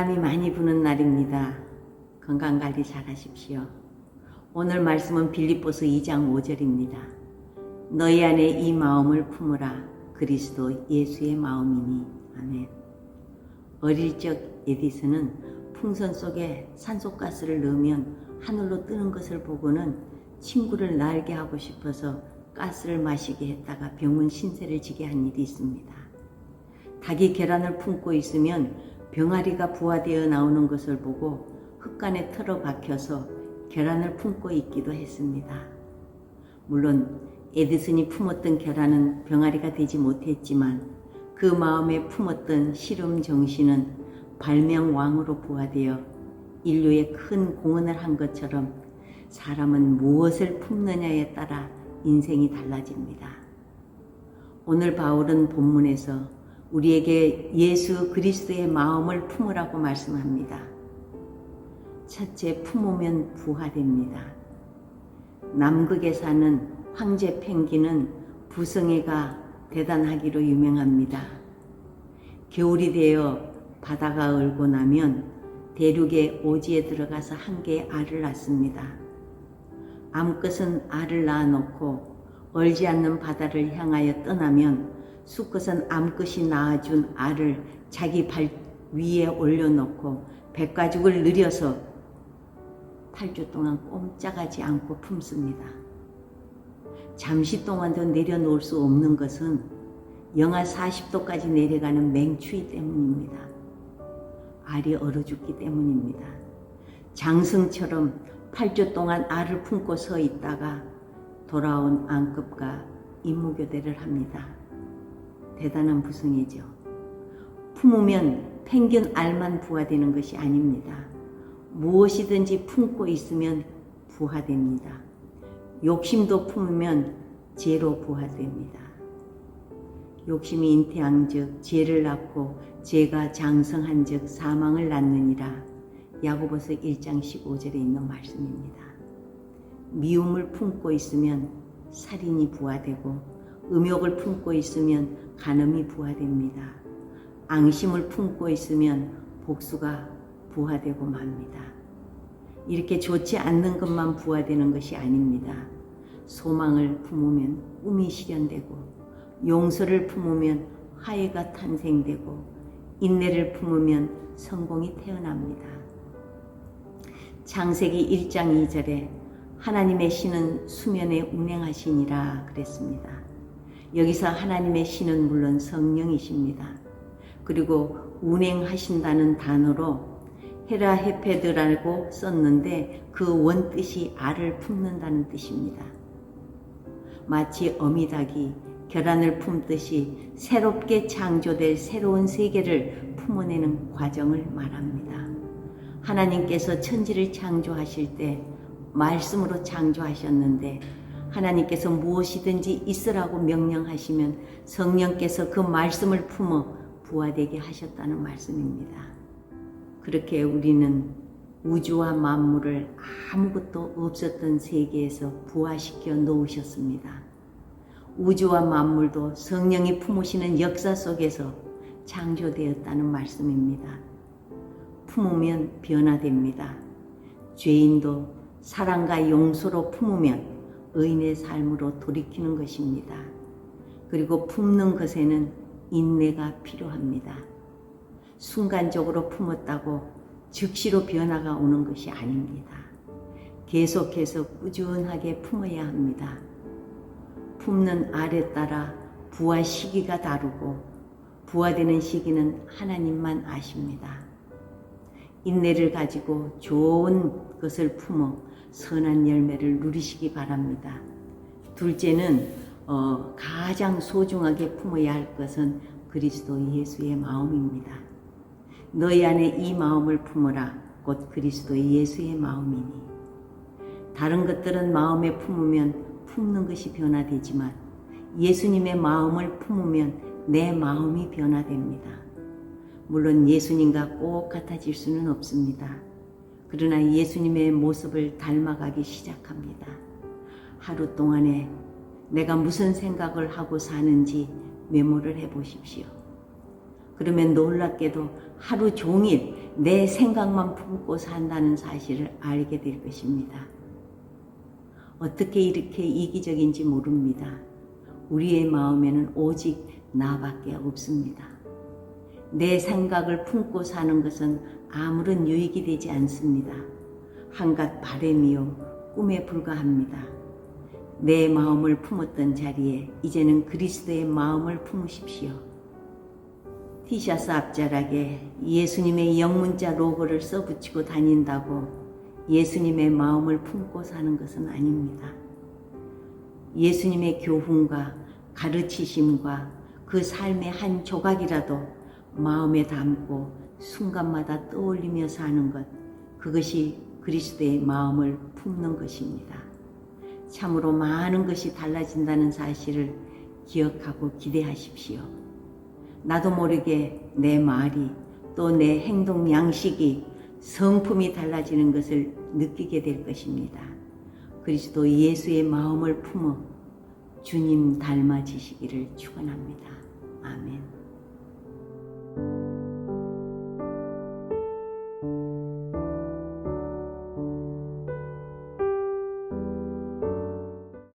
바람이 많이 부는 날입니다. 건강관리 잘 하십시오. 오늘 말씀은 빌립보서 2장 5절입니다. 너희 안에 이 마음을 품으라. 그리스도 예수의 마음이니. 아멘. 어릴 적 에디슨은 풍선 속에 산소가스를 넣으면 하늘로 뜨는 것을 보고는 친구를 날게 하고 싶어서 가스를 마시게 했다가 병원 신세를 지게 한 일이 있습니다. 닭이 계란을 품고 있으면 병아리가 부화되어 나오는 것을 보고 흙간에 틀어박혀서 계란을 품고 있기도 했습니다. 물론 에디슨이 품었던 계란은 병아리가 되지 못했지만 그 마음에 품었던 실험 정신은 발명왕으로 부화되어 인류에 큰 공헌을 한 것처럼 사람은 무엇을 품느냐에 따라 인생이 달라집니다. 오늘 바울은 본문에서 우리에게 예수 그리스도의 마음을 품으라고 말씀합니다. 첫째, 품으면 부화됩니다. 남극에 사는 황제 펭귄은 부성애가 대단하기로 유명합니다. 겨울이 되어 바다가 얼고 나면 대륙의 오지에 들어가서 한 개의 알을 낳습니다. 암컷은 알을 낳아놓고 얼지 않는 바다를 향하여 떠나면 수컷은 암컷이 낳아준 알을 자기 발 위에 올려놓고 백가죽을 늘여서 8주 동안 꼼짝하지 않고 품습니다. 잠시 동안도 내려놓을 수 없는 것은 영하 40도까지 내려가는 맹추위 때문입니다. 알이 얼어 죽기 때문입니다. 장승처럼 8주 동안 알을 품고 서 있다가 돌아온 암컷과 임무교대를 합니다. 대단한 부성이죠. 품으면 펭귄 알만 부화되는 것이 아닙니다. 무엇이든지 품고 있으면 부화됩니다. 욕심도 품으면 죄로 부화됩니다. 욕심이 잉태한 즉 죄를 낳고 죄가 장성한 즉 사망을 낳느니라. 야고보서 1장 15절에 있는 말씀입니다. 미움을 품고 있으면 살인이 부화되고 음욕을 품고 있으면 간음이 부화됩니다. 앙심을 품고 있으면 복수가 부화되고 맙니다. 이렇게 좋지 않는 것만 부화되는 것이 아닙니다. 소망을 품으면 꿈이 실현되고 용서를 품으면 화해가 탄생되고 인내를 품으면 성공이 태어납니다. 창세기 1장 2절에 하나님의 신은 수면에 운행하시니라 그랬습니다. 여기서 하나님의 신은 물론 성령이십니다. 그리고 운행하신다는 단어로 헤라헤페드라고 썼는데 그 원뜻이 알을 품는다는 뜻입니다. 마치 어미닭이 계란을 품듯이 새롭게 창조될 새로운 세계를 품어내는 과정을 말합니다. 하나님께서 천지를 창조하실 때 말씀으로 창조하셨는데 하나님께서 무엇이든지 있으라고 명령하시면 성령께서 그 말씀을 품어 부화되게 하셨다는 말씀입니다. 그렇게 우리는 우주와 만물을 아무것도 없었던 세계에서 부화시켜 놓으셨습니다. 우주와 만물도 성령이 품으시는 역사 속에서 창조되었다는 말씀입니다. 품으면 변화됩니다. 죄인도 사랑과 용서로 품으면 의인의 삶으로 돌이키는 것입니다. 그리고 품는 것에는 인내가 필요합니다. 순간적으로 품었다고 즉시로 변화가 오는 것이 아닙니다. 계속해서 꾸준하게 품어야 합니다. 품는 알에 따라 부화 시기가 다르고 부화되는 시기는 하나님만 아십니다. 인내를 가지고 좋은 것을 품어 선한 열매를 누리시기 바랍니다. 둘째는 가장 소중하게 품어야 할 것은 그리스도 예수의 마음입니다. 너희 안에 이 마음을 품으라. 곧 그리스도 예수의 마음이니. 다른 것들은 마음에 품으면 품는 것이 변화되지만 예수님의 마음을 품으면 내 마음이 변화됩니다. 물론 예수님과 꼭 같아질 수는 없습니다. 그러나 예수님의 모습을 닮아가기 시작합니다. 하루 동안에 내가 무슨 생각을 하고 사는지 메모를 해보십시오. 그러면 놀랍게도 하루 종일 내 생각만 품고 산다는 사실을 알게 될 것입니다. 어떻게 이렇게 이기적인지 모릅니다. 우리의 마음에는 오직 나밖에 없습니다. 내 생각을 품고 사는 것은 아무런 유익이 되지 않습니다. 한갓 바램이요 꿈에 불과합니다. 내 마음을 품었던 자리에 이제는 그리스도의 마음을 품으십시오. 티셔츠 앞자락에 예수님의 영문자 로고를 써붙이고 다닌다고 예수님의 마음을 품고 사는 것은 아닙니다. 예수님의 교훈과 가르치심과 그 삶의 한 조각이라도 마음에 담고 순간마다 떠올리며 사는 것, 그것이 그리스도의 마음을 품는 것입니다. 참으로 많은 것이 달라진다는 사실을 기억하고 기대하십시오. 나도 모르게 내 말이 또 내 행동 양식이 성품이 달라지는 것을 느끼게 될 것입니다. 그리스도 예수의 마음을 품어 주님 닮아지시기를 축원합니다. 아멘.